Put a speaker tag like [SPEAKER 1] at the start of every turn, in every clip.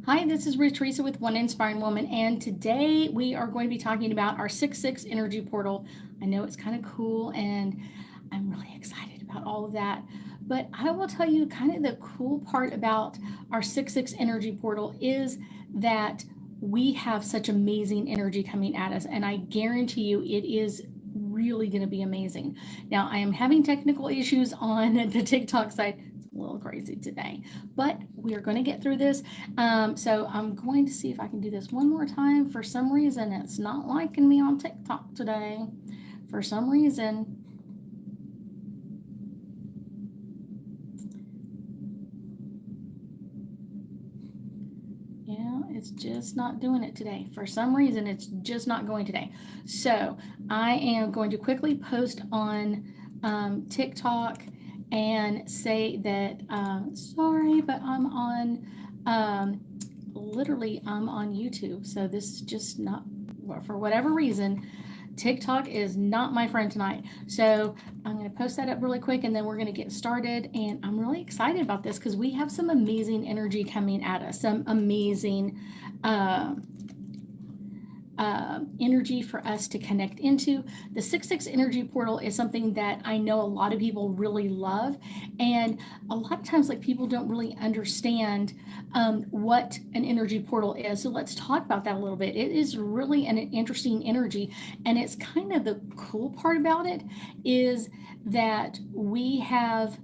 [SPEAKER 1] Hi, this is Ruth Theresa with One Inspiring Woman, and today we are going to be talking about our 6/6 energy portal. I know it's kind of cool, and I'm really excited about all of that. But I will tell you, kind of the cool part about our 6/6 energy portal is that we have such amazing energy coming at us, and I guarantee you it is really going to be amazing. Now, I am having technical issues on the TikTok side. It's a little crazy today, but we are going to get through this. So I'm going to see if I can do this one more time. For some reason, it's not liking me on TikTok today. For some reason. Yeah, it's just not doing it today. For some reason, it's just not going today. So I am going to quickly post on TikTok and say that, sorry, but I'm on, literally, I'm on YouTube. So this is just not, for whatever reason, TikTok is not my friend tonight. So I'm going to post that up really quick and then we're going to get started. And I'm really excited about this because we have some amazing energy coming at us, some amazing energy for us to connect into. The 6/6 energy portal is something that I know a lot of people really love, and a lot of times like people don't really understand what an energy portal is. So let's talk about that a little bit. It is really an interesting energy, and it's kind of the cool part about it is that we have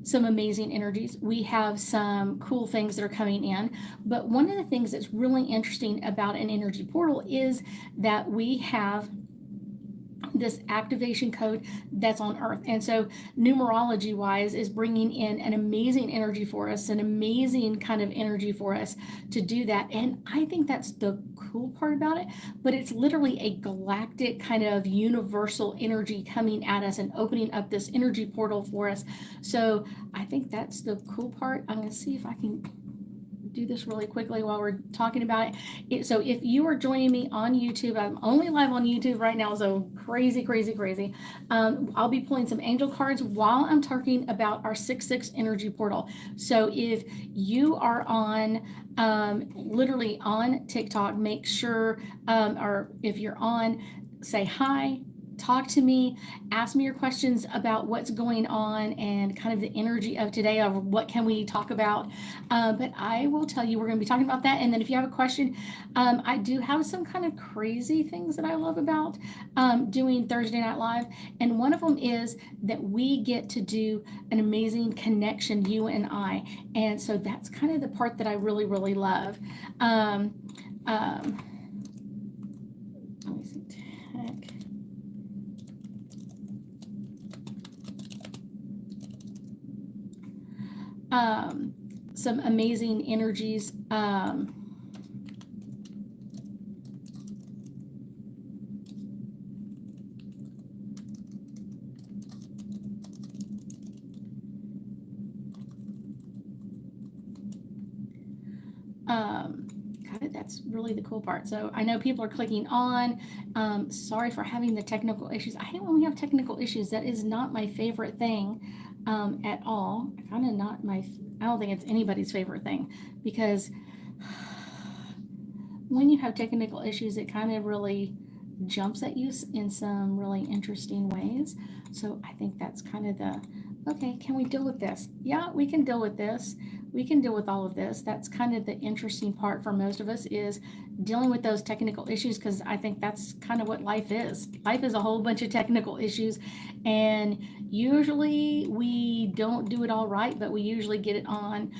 [SPEAKER 1] some amazing energies. We have some cool things that are coming in. But one of the things that's really interesting about an energy portal is that we have this activation code that's on Earth. And so numerology wise is bringing in an amazing energy for us, an amazing kind of energy for us to do that. And I think that's the cool part about it, but it's literally a galactic kind of universal energy coming at us and opening up this energy portal for us. So I think that's the cool part. I'm going to see if I can do this really quickly while we're talking about it. So if you are joining me on YouTube, I'm only live on YouTube right now, so crazy. I'll be pulling some angel cards while I'm talking about our 6/6 energy portal. So if you are on literally on TikTok, make sure, or if you're on, say hi, talk to me, ask me your questions about what's going on and kind of the energy of today of what can we talk about. But I will tell you, we're going to be talking about that. And then if you have a question, I do have some kind of crazy things that I love about doing Thursday Night Live. And one of them is that we get to do an amazing connection, you and I. And so that's kind of the part that I really, really love. Let me see. Tech. Some amazing energies. That's really the cool part. So I know people are clicking on. Sorry for having the technical issues. I hate when we have technical issues. That is not my favorite thing at all. Kind of not my. I don't think it's anybody's favorite thing because when you have technical issues, it kind of really jumps at you in some really interesting ways. So I think that's kind of the, okay, can we deal with this? Yeah, we can deal with this. We can deal with all of this. That's kind of the interesting part for most of us is dealing with those technical issues, because I think that's kind of what life is. Life is a whole bunch of technical issues, and usually we don't do it all right, but we usually get it on.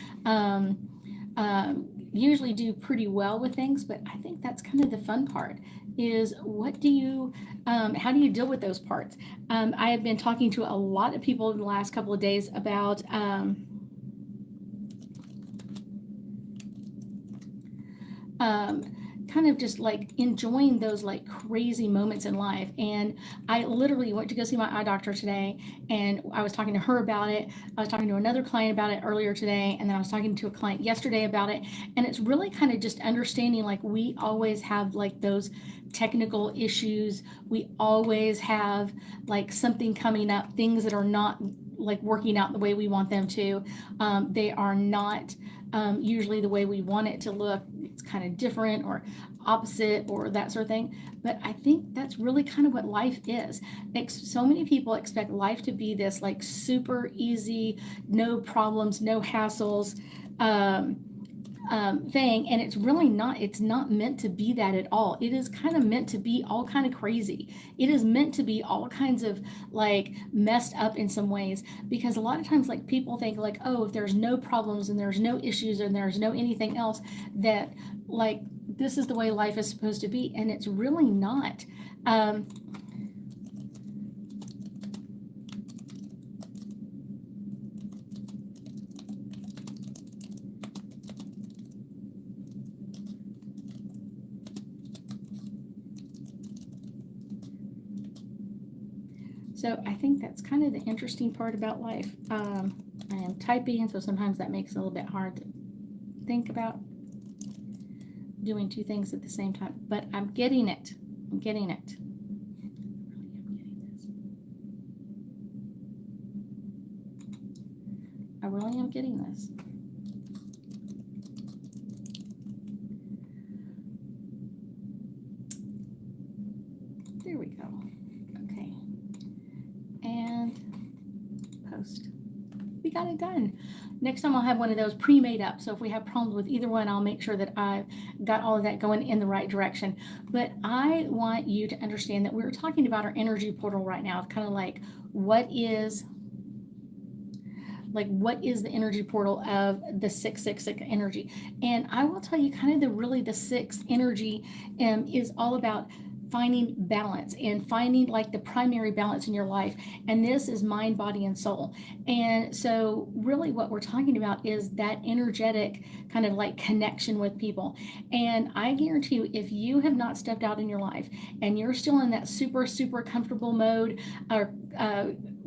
[SPEAKER 1] Usually do pretty well with things, but I think that's kind of the fun part is what do you how do you deal with those parts. I have been talking to a lot of people in the last couple of days about kind of just like enjoying those like crazy moments in life. And I literally went to go see my eye doctor today, and I was talking to her about it. I was talking to another client about it earlier today, and then I was talking to a client yesterday about it. And it's really kind of just understanding like we always have like those technical issues. We always have like something coming up, things that are not like working out the way we want them to. They are not usually the way we want it to look. It's kind of different or opposite or that sort of thing. But I think that's really kind of what life is. So many people expect life to be this like super easy, no problems, no hassles thing, and it's really not. It's not meant to be that at all. It is kind of meant to be all kind of crazy. It is meant to be all kinds of like messed up in some ways, because a lot of times like people think like, oh, if there's no problems and there's no issues and there's no anything else, that like this is the way life is supposed to be, and it's really not. So I think that's kind of the interesting part about life. I am typing, so sometimes that makes it a little bit hard to think about doing two things at the same time. But I'm getting it. I'm getting it. I really am getting this. There we go. Okay. And post. We got it done. Next time I'll have one of those pre-made up. So if we have problems with either one, I'll make sure that I've got all of that going in the right direction. But I want you to understand that we're talking about our energy portal right now. Kind of like what is the energy portal of the 666 energy. And I will tell you kind of the 6 energy is all about finding balance and finding like the primary balance in your life. And this is mind, body, and soul. And so really what we're talking about is that energetic kind of like connection with people. And I guarantee you, if you have not stepped out in your life and you're still in that super, super comfortable mode or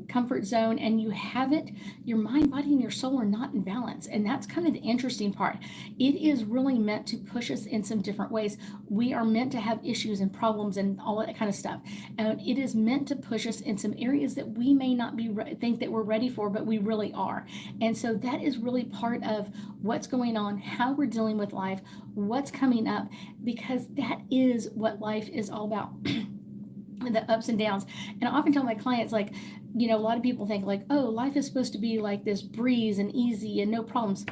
[SPEAKER 1] comfort zone, and you haven't, your mind, body, and your soul are not in balance. And that's kind of the interesting part. It is really meant to push us in some different ways. We are meant to have issues and problems and all that kind of stuff. And it is meant to push us in some areas that we may not think that we're ready for, but we really are. And so that is really part of what's going on, how we're dealing with life, what's coming up, because that is what life is all about. The ups and downs. And I often tell my clients, like, a lot of people think like, oh, life is supposed to be like this breeze and easy and no problems.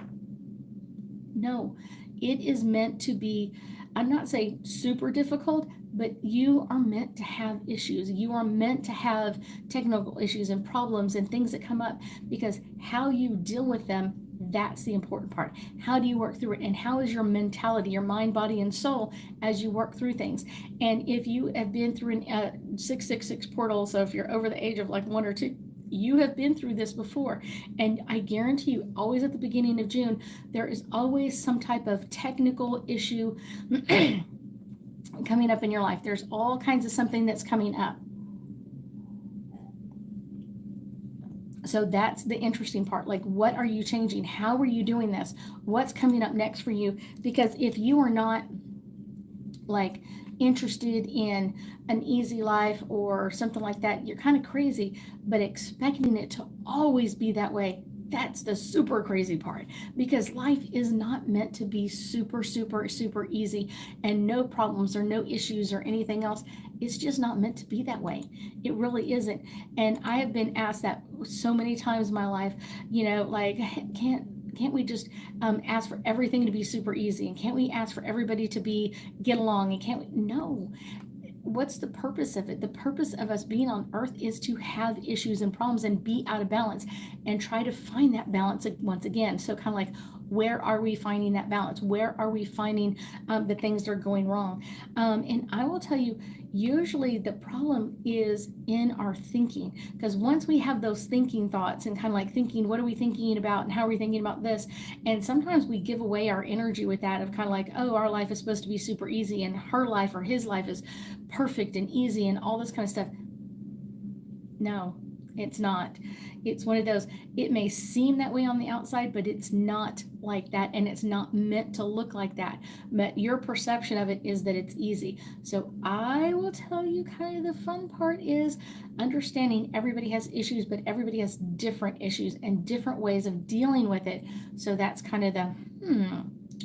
[SPEAKER 1] No, it is meant to be, I'm not saying super difficult, but you are meant to have issues. You are meant to have technical issues and problems and things that come up, because how you deal with them, that's the important part. How do you work through it? And how is your mentality, your mind, body, and soul as you work through things? And if you have been through a 666 portal, so if you're over the age of like 1 or 2, you have been through this before. And I guarantee you, always at the beginning of June, there is always some type of technical issue coming up in your life. There's all kinds of something that's coming up. So that's the interesting part. Like, what are you changing? How are you doing this? What's coming up next for you? Because if you are not like interested in an easy life or something like that, you're kind of crazy. But expecting it to always be that way, that's the super crazy part, because life is not meant to be super, super, super easy and no problems or no issues or anything else. It's just not meant to be that way. It really isn't. And I have been asked that so many times in my life, like, can't we just ask for everything to be super easy? And can't we ask for everybody to get along? And can't we? No. What's the purpose of it? The purpose of us being on earth is to have issues and problems and be out of balance and try to find that balance once again. So kind of like, where are we finding that balance? Where are we finding the things that are going wrong? And I will tell you, usually the problem is in our thinking, because once we have those thinking thoughts and kind of like thinking, what are we thinking about and how are we thinking about this? And sometimes we give away our energy with that of kind of like, oh, our life is supposed to be super easy and her life or his life is perfect and easy and all this kind of stuff. No, It's not. It's one of those, it may seem that way on the outside, but it's not like that, and it's not meant to look like that. But your perception of it is that it's easy. So I will tell you, kind of the fun part is understanding everybody has issues, but everybody has different issues and different ways of dealing with it. So that's kind of the,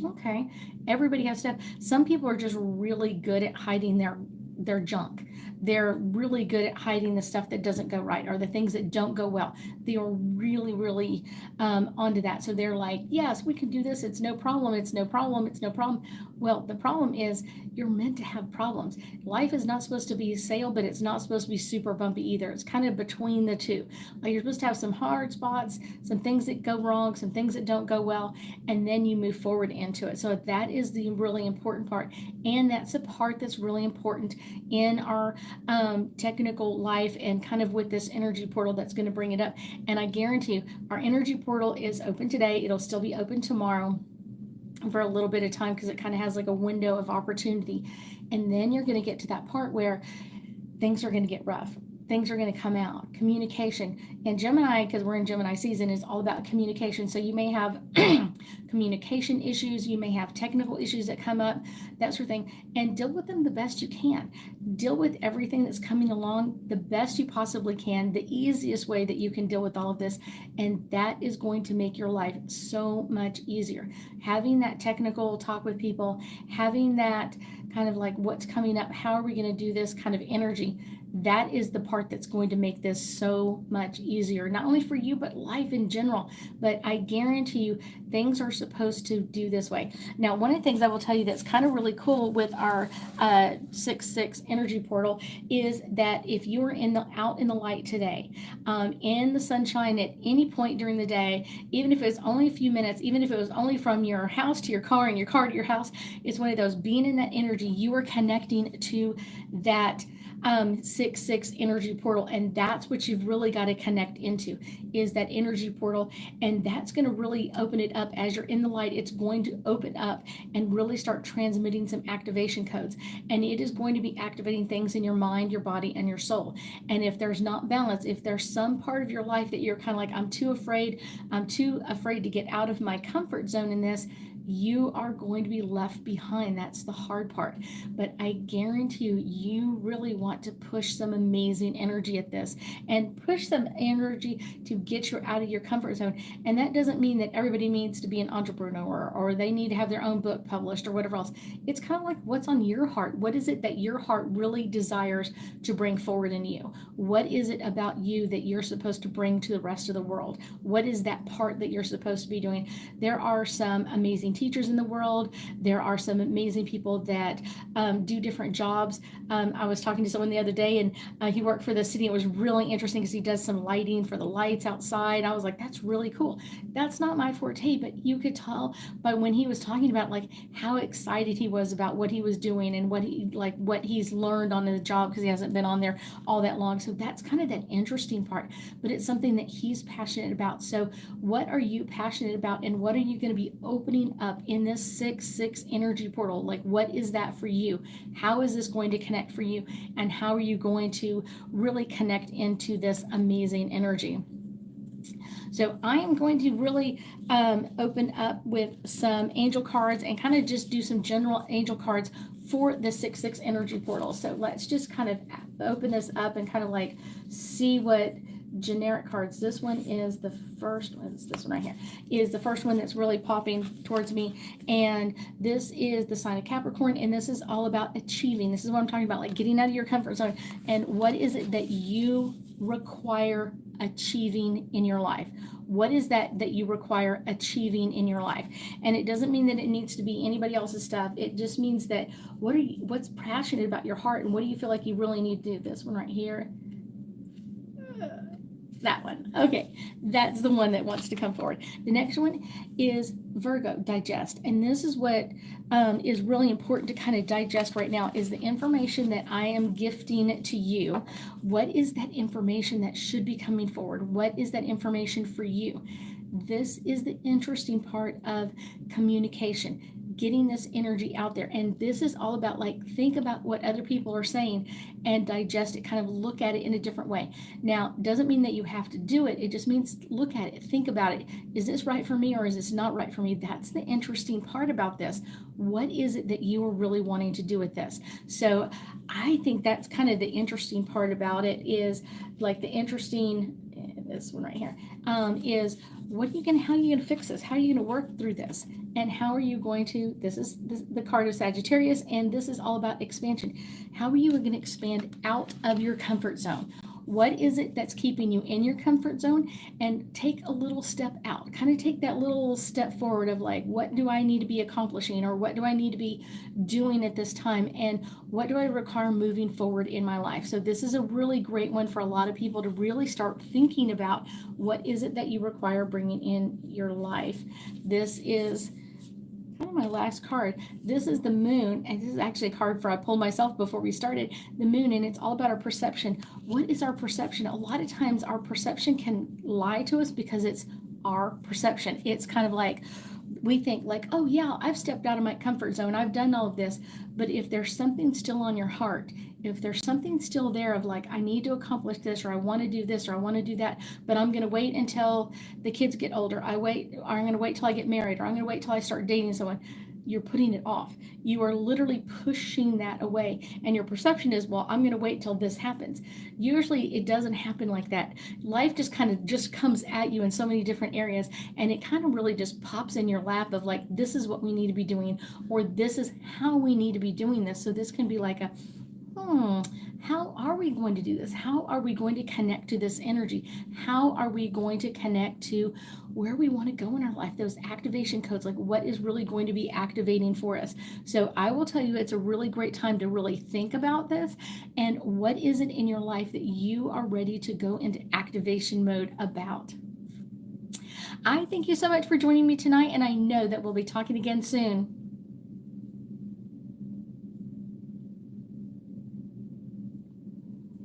[SPEAKER 1] okay, everybody has stuff. Some people are just really good at hiding their junk. They're really good at hiding the stuff that doesn't go right or the things that don't go well. They are really, really onto that. So they're like, yes, we can do this. It's no problem. It's no problem. It's no problem. Well, the problem is you're meant to have problems. Life is not supposed to be a sail, but it's not supposed to be super bumpy either. It's kind of between the two. Like you're supposed to have some hard spots, some things that go wrong, some things that don't go well, and then you move forward into it. So that is the really important part. And that's a part that's really important in our technical life and kind of with this energy portal that's going to bring it up. And I guarantee you, our energy portal is open today. It'll still be open tomorrow for a little bit of time because it kind of has like a window of opportunity. And then you're going to get to that part where things are going to get rough. Things are going to come out. Communication. And Gemini, because we're in Gemini season, is all about communication. So you may have communication issues. You may have technical issues that come up, that sort of thing. And deal with them the best you can. Deal with everything that's coming along the best you possibly can, the easiest way that you can deal with all of this. And that is going to make your life so much easier. Having that technical talk with people, having that kind of like what's coming up, how are we going to do this kind of energy, that is the part that's going to make this so much easier, not only for you, but life in general. But I guarantee you, things are supposed to do this way. Now, one of the things I will tell you that's kind of really cool with our 6/6 energy portal is that if you are out in the light today, in the sunshine at any point during the day, even if it's only a few minutes, even if it was only from your house to your car and your car to your house, it's one of those, being in that energy, you are connecting to that 6/6 energy portal, and that's what you've really got to connect into, is that energy portal. And that's going to really open it up as you're in the light. It's going to open up and really start transmitting some activation codes, and it is going to be activating things in your mind, your body, and your soul. And if there's not balance, if there's some part of your life that you're kind of like, I'm too afraid to get out of my comfort zone in this, you are going to be left behind. That's the hard part. But I guarantee you, you really want to push some amazing energy at this and push some energy to get you out of your comfort zone. And that doesn't mean that everybody needs to be an entrepreneur or they need to have their own book published or whatever else. It's kind of like, what's on your heart? What is it that your heart really desires to bring forward in you? What is it about you that you're supposed to bring to the rest of the world? What is that part that you're supposed to be doing? There are some amazing teachers in the world. There are some amazing people that do different jobs. I was talking to someone the other day, and he worked for the city. It was really interesting because he does some lighting for the lights outside. I was like, that's really cool. That's not my forte, but you could tell by when he was talking about like how excited he was about what he was doing and what he's learned on the job, because he hasn't been on there all that long. So that's kind of that interesting part, but it's something that he's passionate about. So what are you passionate about, and what are you going to be opening up in this 6/6 energy portal? Like, what is that for you? How is this going to connect for you, and how are you going to really connect into this amazing energy? So I am going to really open up with some angel cards and kind of just do some general angel cards for the 6/6 energy portal. So let's just kind of open this up and kind of like see what generic cards. This one is the first one. It's this one right here is the first one that's really popping towards me, and this is the sign of Capricorn, and this is all about achieving. This is what I'm talking about, like getting out of your comfort zone. And what is it that you require achieving in your life? What is that you require achieving in your life? And it doesn't mean that it needs to be anybody else's stuff. It just means that what's passionate about your heart, and what do you feel like you really need to do? This one right here. That one. Okay, that's the one that wants to come forward. The next one is Virgo, digest. And this is what is really important to kind of digest right now, is the information that I am gifting to you. What is that information that should be coming forward? What is that information for you? This is the interesting part of communication. getting this energy out there. And this is all about like, think about what other people are saying and digest it, kind of look at it in a different way. Now, doesn't mean that you have to do it. It just means look at it, think about it. Is this right for me or is this not right for me? That's the interesting part about this. What is it that you are really wanting to do with this? So I think that's kind of the interesting part about it, is like the interesting, this one right here, is how are you going to fix this? How are you going to work through this? And how are you going to, this is the card of Sagittarius, and this is all about expansion. How are you going to expand out of your comfort zone? What is it that's keeping you in your comfort zone? And take a little step out, kind of take that little step forward of like, what do I need to be accomplishing, or what do I need to be doing at this time, and what do I require moving forward in my life? So this is a really great one for a lot of people to really start thinking about, what is it that you require bringing in your life. This is kind of my last card. This is the moon, and this is actually a card for I pulled myself before we started, the moon, and it's all about our perception. What is our perception? A lot of times our perception can lie to us because it's our perception. It's kind of like, we think like, oh yeah, I've stepped out of my comfort zone, I've done all of this. But if there's something still on your heart, if there's something still there of like, I need to accomplish this, or I want to do this, or I want to do that, but I'm going to wait until the kids get older, I'm going to wait till I get married, or I'm going to wait till I start dating someone, you're putting it off. You are literally pushing that away. And your perception is, well, I'm going to wait till this happens. Usually it doesn't happen like that. Life just kind of just comes at you in so many different areas, and it kind of really just pops in your lap of like, this is what we need to be doing, or this is how we need to be doing this. So this can be like a, how are we going to do this? How are we going to connect to this energy? How are we going to connect to where we want to go in our life? Those activation codes, like what is really going to be activating for us? So I will tell you, it's a really great time to really think about this, and what is it in your life that you are ready to go into activation mode about? I thank you so much for joining me tonight, and I know that we'll be talking again soon.